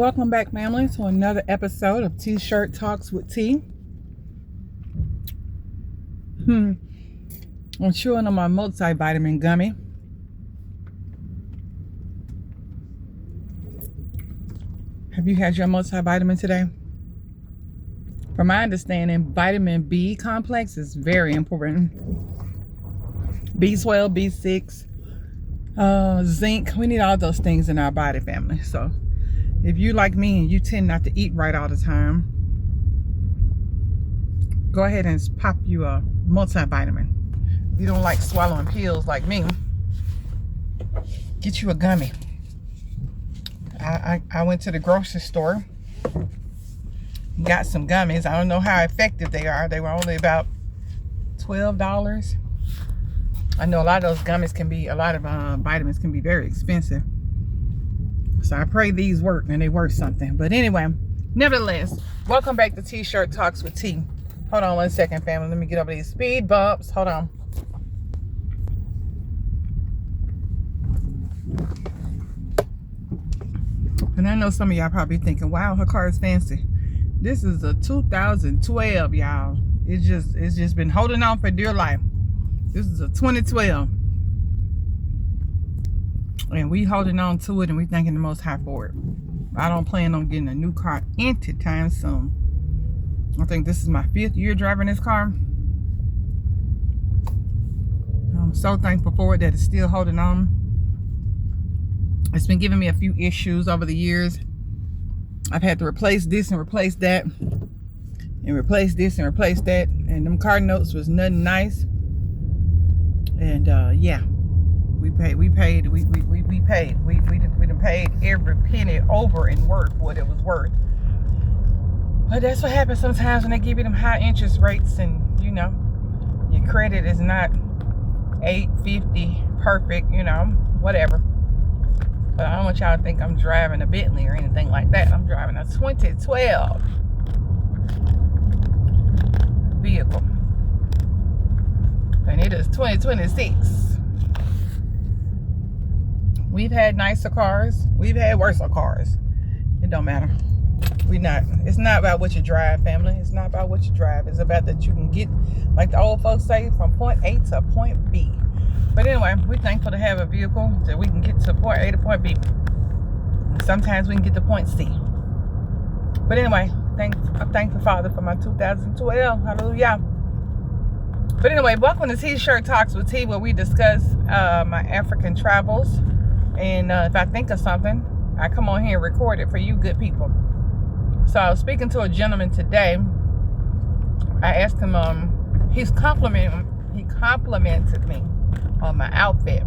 Welcome back, family, to another episode of Tshirt Talks with T. I'm chewing on my multivitamin gummy. Have you had your multivitamin today? From my understanding, vitamin B complex is very important. B12, B6, zinc. We need all those things in our body, family. So if you like me and you tend not to eat right all the time, go ahead and pop you a multivitamin. If you don't like swallowing pills like me, get you a gummy. I went to the grocery store, got some gummies. I don't know how effective they are. They were only about $12. I know a lot of those gummies can be, a lot of vitamins can be very expensive. So I pray these work and they work something. But anyway, nevertheless, welcome back to Tshirt Talks with T. Hold on one second, family. Let me get over these speed bumps. Hold on. And I know some of y'all probably thinking, wow, her car is fancy. This is a 2012, y'all. It's just been holding on for dear life. This is a 2012. And we holding on to it, and we thanking the Most High for it. I don't plan on getting a new car anytime soon. I think this is my 5th year driving this car. I'm so thankful for it that it's still holding on. It's been giving me a few issues over the years. I've had to replace this and replace that, and replace this and replace that. And them car notes was nothing nice. And yeah. We done paid every penny over and worth what it was worth. But that's what happens sometimes when they give you them high interest rates, and you know, your credit is not 850 perfect, you know, whatever. But I don't want y'all to think I'm driving a Bentley or anything like that. I'm driving a 2012 vehicle. And it is 2026. We've had nicer cars. We've had worse cars. It don't matter. It's not about what you drive, family. It's not about what you drive. It's about that you can get, like the old folks say, from point A to point B. But anyway, we're thankful to have a vehicle that we can get to point A to point B. And sometimes we can get to point C. But anyway, I'm thankful, Father, for my 2012. Hallelujah. But anyway, welcome to Tshirt Talks with T, where we discuss my African travels. And if I think of something, I come on here and record it for you good people. So I was speaking to a gentleman today. I asked him, he complimented me on my outfit.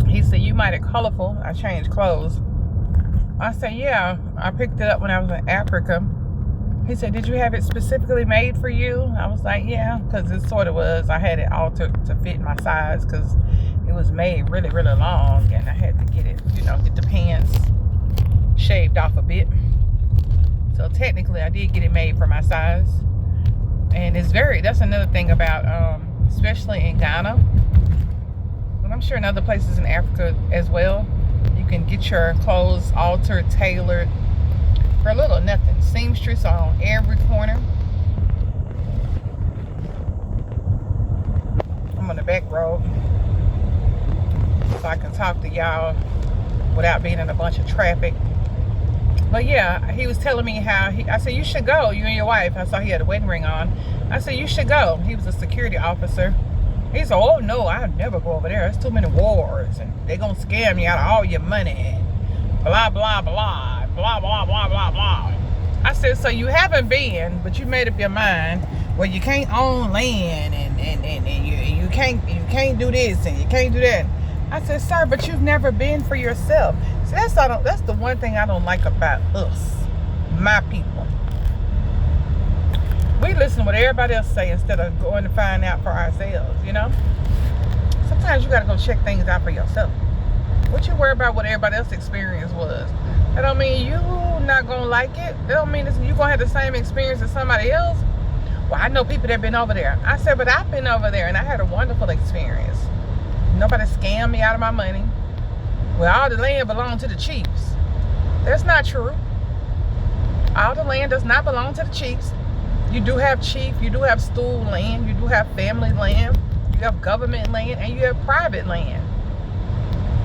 He said, "You mighty colorful." I changed clothes. I said, "Yeah, I picked it up when I was in Africa." He said, "Did you have it specifically made for you?" I was like, "Yeah," because it sort of was. I had it altered to fit my size because it was made really, really long, and I had to get it, you know, get the pants shaved off a bit. So technically, I did get it made for my size. And that's another thing about, especially in Ghana, and I'm sure in other places in Africa as well, you can get your clothes altered, tailored, for a little nothing. Seamstress on every corner. I'm on the back road, so I can talk to y'all without being in a bunch of traffic. But yeah, he was telling me how I said, "You should go, you and your wife." I saw he had a wedding ring on. I said, "You should go." He was a security officer. He said, "Oh no, I'd never go over there. There's too many wars, and they're gonna scam you out of all your money, and blah blah blah, blah blah blah blah blah." I said, "So you haven't been, but you made up your mind. Well, you can't own land, and you can't do this, and you can't do that." I said, "Sir, but you've never been for yourself." So that's the one thing I don't like about us, my people. We listen to what everybody else say instead of going to find out for ourselves, you know? Sometimes you got to go check things out for yourself. What you worry about what everybody else's experience was? That don't mean you not going to like it. That don't mean you're going to have the same experience as somebody else. Well, I know people that have been over there. I said, but I've been over there and I had a wonderful experience. Nobody scammed me out of my money. Well, all the land belonged to the chiefs. That's not true. All the land does not belong to the chiefs. You do have chief, you do have stool land, you do have family land, you have government land, and you have private land.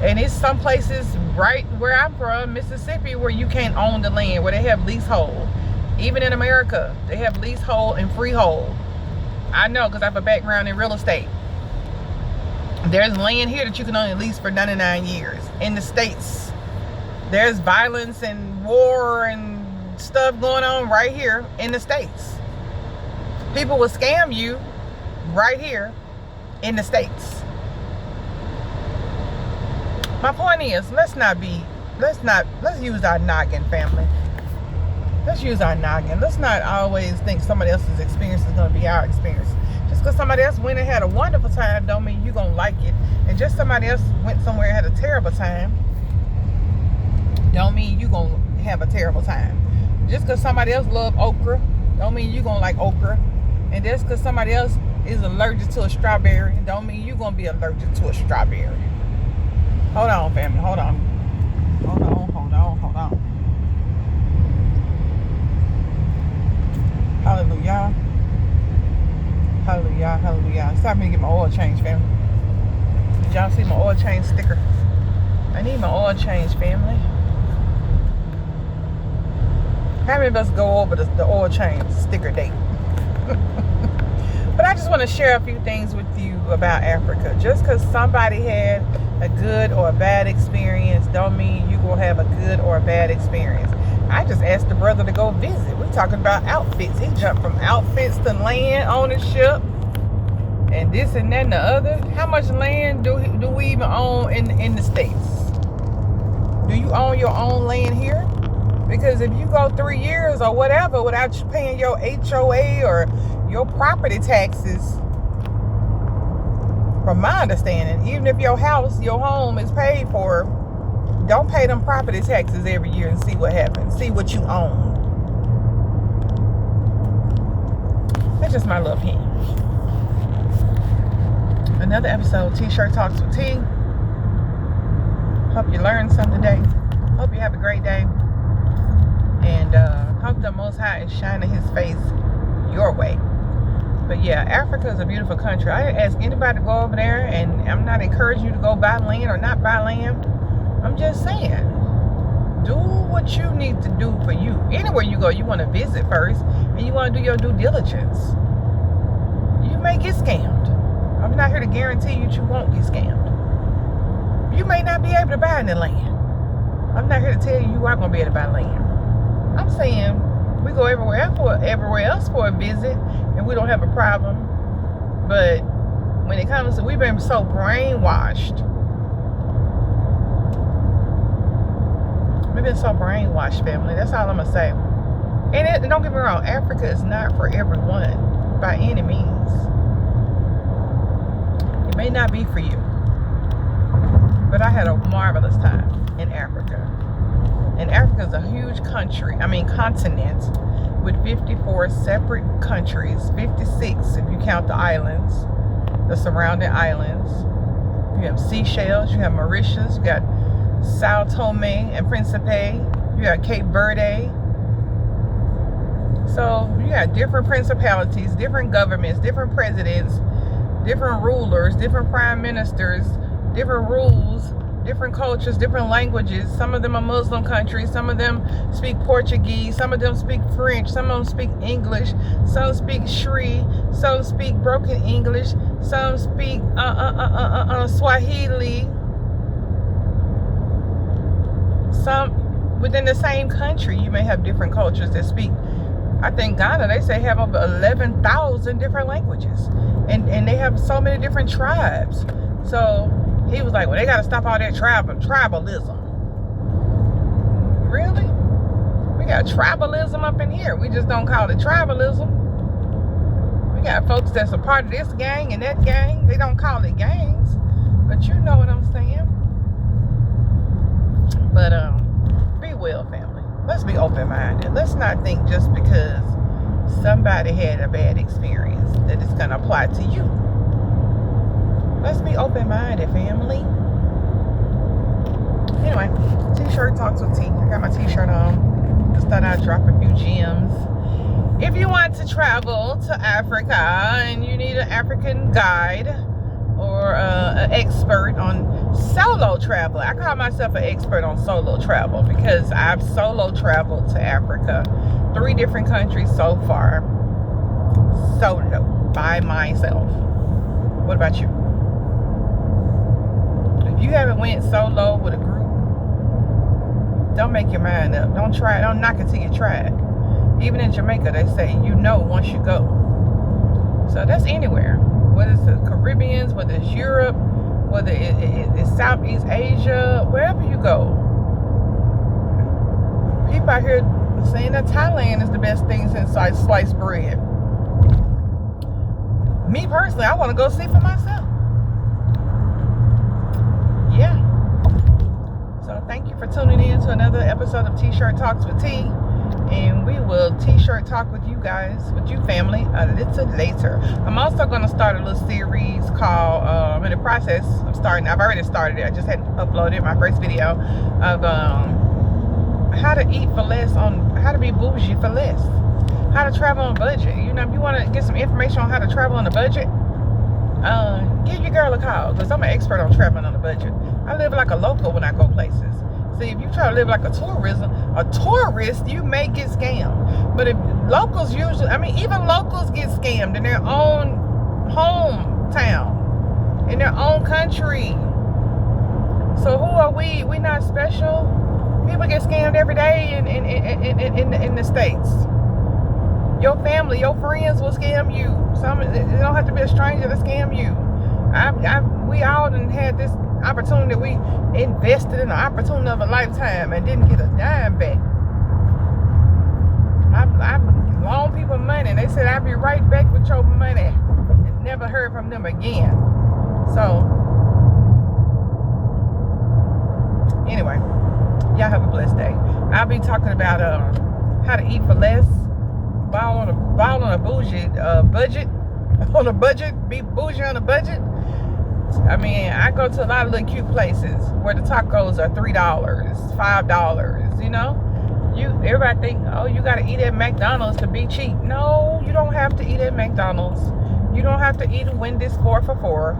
And it's some places right where I'm from, Mississippi, where you can't own the land, where they have leasehold. Even in America, they have leasehold and freehold. I know because I have a background in real estate. There's land here that you can only lease for 99 years. In the States, there's violence and war and stuff going on right here in the States. People will scam you right here in the States. My point is, let's use our noggin, family. Let's use our noggin. Let's not always think somebody else's experience is going to be our experience. Just because somebody else went and had a wonderful time don't mean you're going to like it. And just somebody else went somewhere and had a terrible time don't mean you're going to have a terrible time. Just because somebody else loves okra don't mean you're going to like okra. And just because somebody else is allergic to a strawberry don't mean you're going to be allergic to a strawberry. Hold on, family. Hold on. Hallelujah. Hallelujah. Hallelujah. It's time for me to get my oil change, family. Did y'all see my oil change sticker? I need my oil change, family. How many of us go over the oil change sticker date? But I just want to share a few things with you about Africa. Just because somebody had a good or a bad experience don't mean you will have a good or a bad experience. I just asked the brother to go visit. We're talking about outfits. He jumped from outfits to land ownership and this and that and the other. How much land do we even own in the States? Do you own your own land here? Because if you go 3 years or whatever without you paying your HOA or your property taxes, from my understanding, even if your house, your home is paid for, don't pay them property taxes every year and see what happens. See what you own. That's just my little opinion. Another episode, Tshirt Talks with T. Hope you learned something today. Hope you have a great day. And hope the Most High is shining His face your way. But yeah, Africa is a beautiful country. I ask anybody to go over there, and I'm not encouraging you to go buy land or not buy land. I'm just saying, do what you need to do for you. Anywhere you go, you want to visit first, and you want to do your due diligence. You may get scammed. I'm not here to guarantee you won't get scammed. You may not be able to buy any land. I'm not here to tell you are going to be able to buy land. I'm saying we go everywhere else for a visit, and we don't have a problem. But when it comes to, we've been so brainwashed. We've been so brainwashed, family. That's all I'm going to say. And don't get me wrong, Africa is not for everyone by any means. It may not be for you. But I had a marvelous time in Africa. And Africa is a huge continent with 54 separate countries, 56 if you count the islands, the surrounding islands. You have Seychelles, you have Mauritius, you got Sao Tome and Principe, you got Cape Verde. So you got different principalities, different governments, different presidents, different rulers, different prime ministers, different rules, different cultures, different languages. Some of them are Muslim countries. Some of them speak Portuguese. Some of them speak French. Some of them speak English. Some speak Shri. Some speak broken English. Some speak Swahili. Some within the same country, you may have different cultures that speak. I think Ghana, they say, have over 11,000 different languages, and they have so many different tribes. So he was like, well, they got to stop all that tribalism. Really? We got tribalism up in here. We just don't call it tribalism. We got folks that's a part of this gang and that gang. They don't call it gangs. But you know what I'm saying. But be well, family. Let's be open-minded. Let's not think just because somebody had a bad experience that it's going to apply to you. Let's be open-minded, family. Anyway, anyway, T-shirt talks with T. I got my T-shirt on. Just thought I'd drop a few gems. If you want to travel to Africa and you need an African guide or an expert on solo travel, I call myself an expert on solo travel because I've solo traveled to Africa, 3 different countries so far, solo, by myself. What about you? If you haven't went solo with a group, don't make your mind up. Don't try it. Don't knock it till you try it. Even in Jamaica, they say you know once you go. So that's anywhere. Whether it's the Caribbeans, whether it's Europe, whether it's Southeast Asia, wherever you go. People out here saying that Thailand is the best thing since sliced bread. Me personally, I want to go see for myself. Yeah. So thank you for tuning in to another episode of T-shirt Talks with T. And we will T-shirt talk with you guys, with you family, a little later. I'm also going to start a little series called, I'm in the process of starting, I've already started it, I just hadn't uploaded my first video, of how to eat for less, on how to be bougie for less, how to travel on a budget. You know, if you want to get some information on how to travel on a budget, give your girl a call, because I'm an expert on traveling on a budget. I live like a local when I go places. See, if you try to live like a tourist, you may get scammed. But if locals usually, I mean, even locals get scammed in their own hometown, in their own country. So who are we? We're not special. People get scammed every day in the States. Your family, your friends will scam you. It don't have to be a stranger to scam you. We all done had this opportunity. We invested in the opportunity of a lifetime and didn't get a dime back. I've loaned people money and they said I'll be right back with your money, and never heard from them again. So anyway, y'all have a blessed day. I'll be talking about how to eat for less, ball on a bougie budget, on a budget, be bougie on a budget. I mean, I go to a lot of little cute places where the tacos are $3, $5, you know? Everybody think, oh, you gotta eat at McDonald's to be cheap. No, you don't have to eat at McDonald's. You don't have to eat a Wendy's 4 for $4.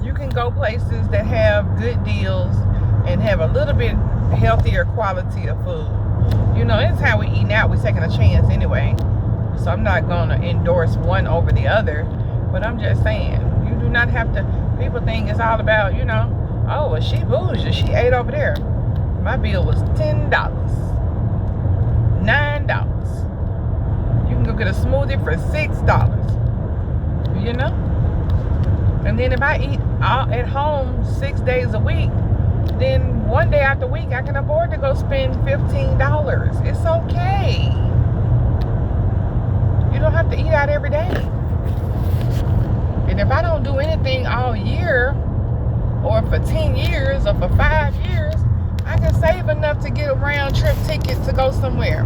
You can go places that have good deals and have a little bit healthier quality of food. You know, anytime we eating out, we're taking a chance anyway. So I'm not gonna endorse one over the other, but I'm just saying, you do not have to. People think it's all about, you know, oh, well, she bougie, she ate over there. My bill was $10, $9. You can go get a smoothie for $6, you know. And then if I eat at home 6 days a week, then one day out the week I can afford to go spend $15. It's okay. You don't have to eat out every day. And if I don't do anything all year, or for 10 years, or for 5 years, I can save enough to get a round trip ticket to go somewhere.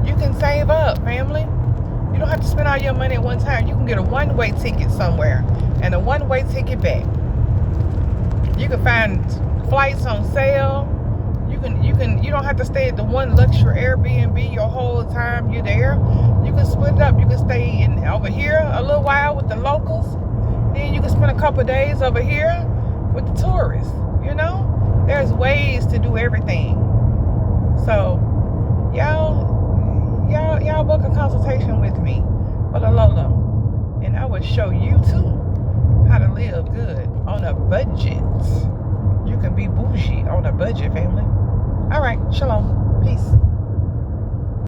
You can save up, family. You don't have to spend all your money at one time. You can get a one-way ticket somewhere and a one-way ticket back. You can find flights on sale. You don't have to stay at the one luxury Airbnb your whole time you're there. You can split it up. You can stay over here a little while with the locals. Then you can spend a couple of days over here with the tourists. You know, there's ways to do everything. So y'all book a consultation with me for the Lolo, and I will show you too how to live good on a budget. You can be bougie on a budget, family. All right, shalom, peace.